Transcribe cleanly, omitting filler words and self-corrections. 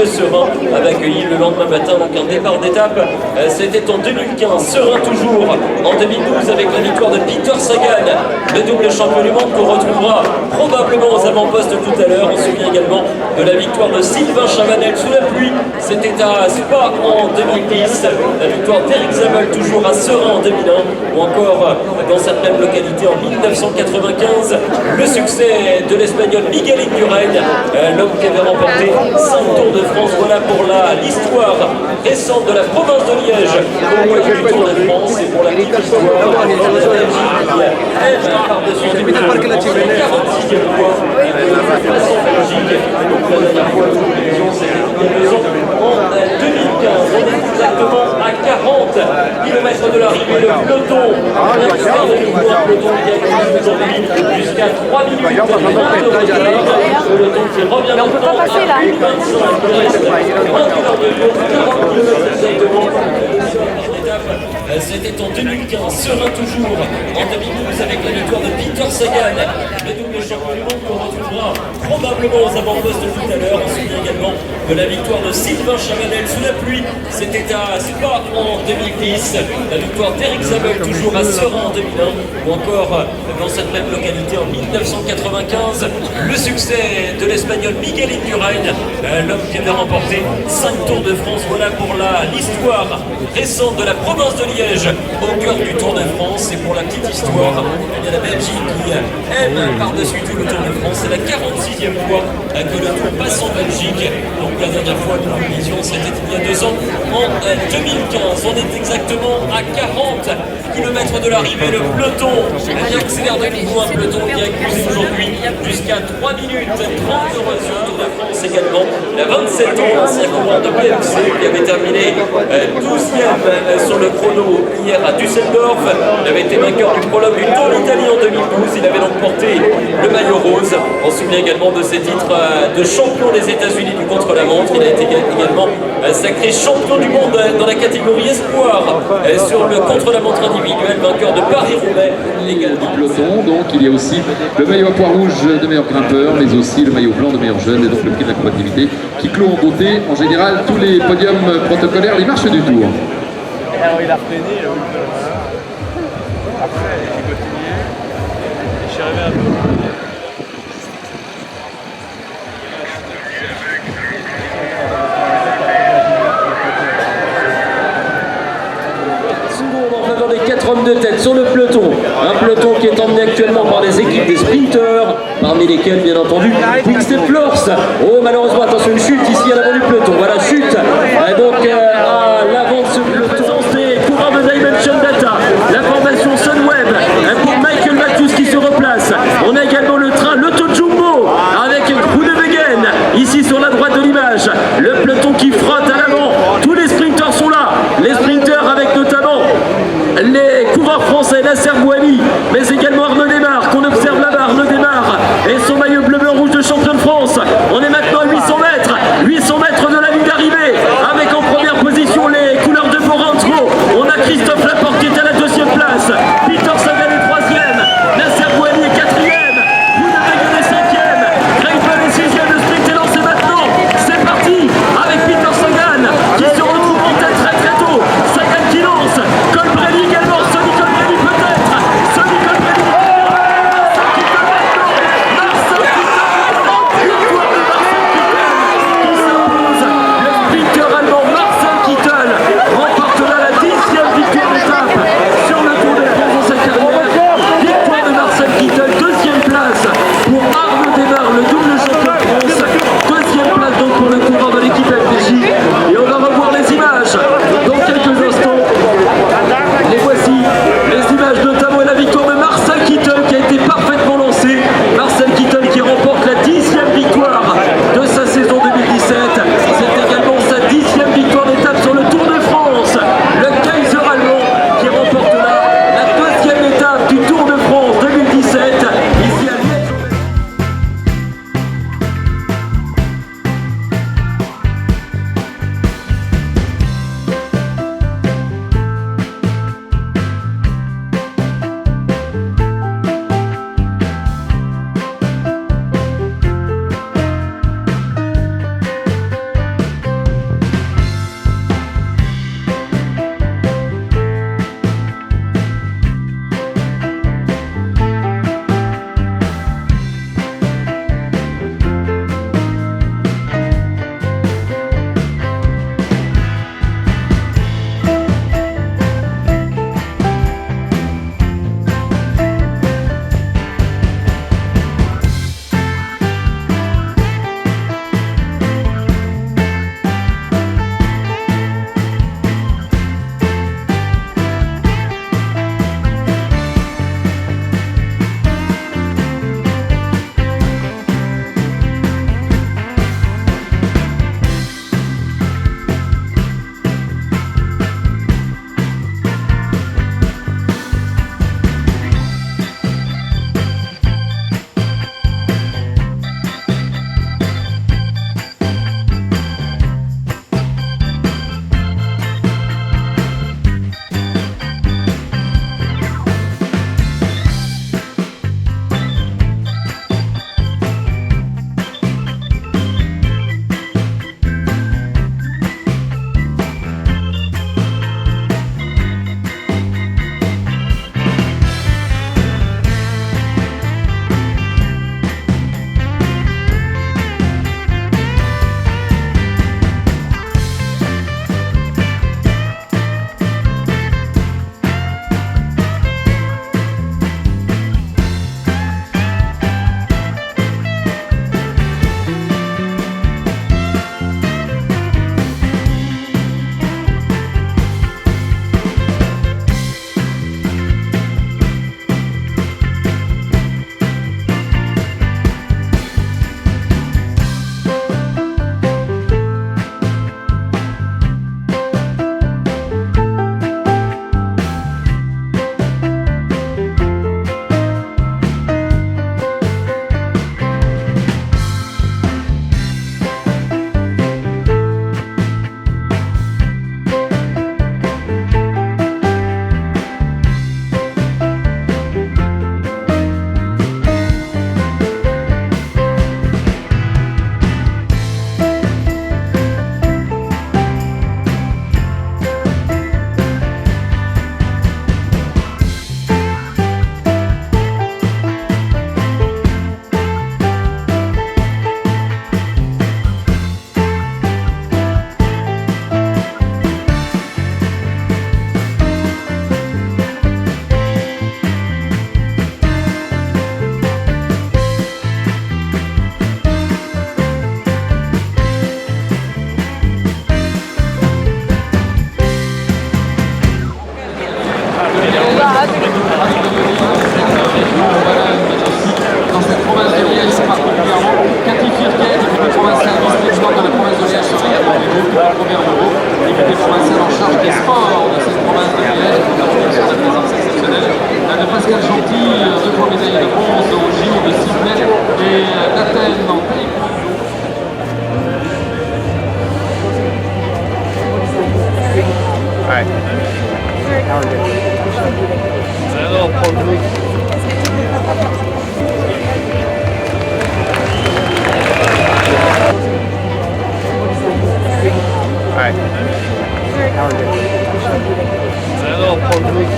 de Serein avait accueilli le lendemain matin donc un départ d'étape. C'était en 2015, Serein toujours. En 2012 avec la victoire de Peter Sagan, le double champion du monde qu'on retrouvera probablement aux avant-postes tout à l'heure. On se souvient également de la victoire de Sylvain Chavanel sous la pluie. C'était à Spa en 2010. La victoire d'Eric Zabel toujours à Serein en 2001. Ou encore dans cette même localité en 1995, le succès de l'Espagnol Miguel Indurain, l'homme qui avait remporté 5 Tours de France. Voilà pour l'histoire récente de la province de Liège au moyen du Tour de France et pour la petite histoire de la Belgique par-dessus le Tour de France, la 46e fois que passe en Belgique. Donc la dernière fois que nous l'étions, c'était il y a 2 ans, en 2015. On est exactement à 40 km de l'arrivée, le peloton. On observe de nouveau un peloton qui a gagné aujourd'hui jusqu'à 3 minutes 30 de retard. Le peloton qui revient maintenant à 1,25. Il reste 20 km de jour, 40 km exactement. C'était en 2015, Serein toujours, en 2012 avec la victoire de Peter Sagan, le double champion du monde qu'on retrouvera probablement aux avant-postes tout à l'heure. On se souvient également de la victoire de Sylvain Chavanel sous la pluie, c'était à Spa en 2010, la victoire d'Eric Zabel toujours à Serein en 2001, ou encore dans cette même localité en 1995, le succès de l'Espagnol Miguel Indurain, l'homme qui avait remporté 5 Tours de France. Voilà pour l'histoire récente de la province de Liège au cœur du Tour de France. Et pour la petite histoire, il y a la Belgique qui aime par-dessus tout le Tour de France. C'est la 46e fois que le Tour passe en Belgique. Donc la dernière fois que nous visions, c'était il y a 2 ans, en 2015. On est exactement à 40 km de l'arrivée. Le peloton accélère de nouveau, un peloton qui a accusé aujourd'hui jusqu'à 3 minutes 30 heureuses sur le Tour de France également. Il a 27 ans, ancien coureur de BMC qui avait terminé 12e sur le chrono hier à Düsseldorf. Il avait été vainqueur du prologue du Tour d'Italie en 2012. Il avait donc porté le maillot rose. On se souvient également de ses titres de champion des États-Unis du contre-la-montre. Il a été également sacré champion du monde dans la catégorie espoir sur le contre-la-montre individuel, vainqueur de Paris-Roubaix également. Du peloton, donc il y a aussi le maillot à pois rouge de meilleur grimpeur, mais aussi le maillot blanc de meilleur jeune, et donc le prix de la compatibilité qui clôt en beauté en général tous les podiums protocolaires, les marches du Tour. Alors il a freiné, après j'ai continué, et je suis arrivé un peu. Des 4 hommes de tête sur le peloton, un peloton qui est emmené actuellement par les équipes des sprinteurs, parmi lesquels bien entendu Quick-Step Floors. Oh malheureusement, attention, une chute ici à l'avant du peloton, voilà chute donc à l'avant de ce peloton des coureurs de Dimension Data, la formation Sunweb pour Michael Matthews qui se replace. On a également le train l'Auto Jumbo avec Groenewegen ici sur la droite de l'image, le peloton qui frotte à l'avant, tous les sprinteurs sont là, les sprinteurs avec notamment les coureurs français, Nasser Bouhani, mais également Arnaud Démarre, qu'on observe là-bas, Arnaud Démarre et son maillot bleu-blanc-rouge de champion de France. On est maintenant à 800 mètres de la ligne d'arrivée, avec en première position les couleurs de Porantro. On a Christophe Laporte qui est à la 2e place, Peter Sagan est 3e, Nasser Bouhani est 4e, Groenewegen est 5e, Greipel est 6e, le sprint est lancé maintenant. C'est parti avec Peter Sagan qui se retrouve en tête très tôt. Sagan qui lance, Colbrelli également, Sonny Colbrelli peut-être, député provincial en charge des sports de cette province de Liège, qui a fait une présence exceptionnelle, de Pascal Gentil, 2 fois médaillé de bronze au JO de Sydney et d'Athènes en taekwondo. Ouais. Alors, prends le mec. Ouais. Alors, prends le mec.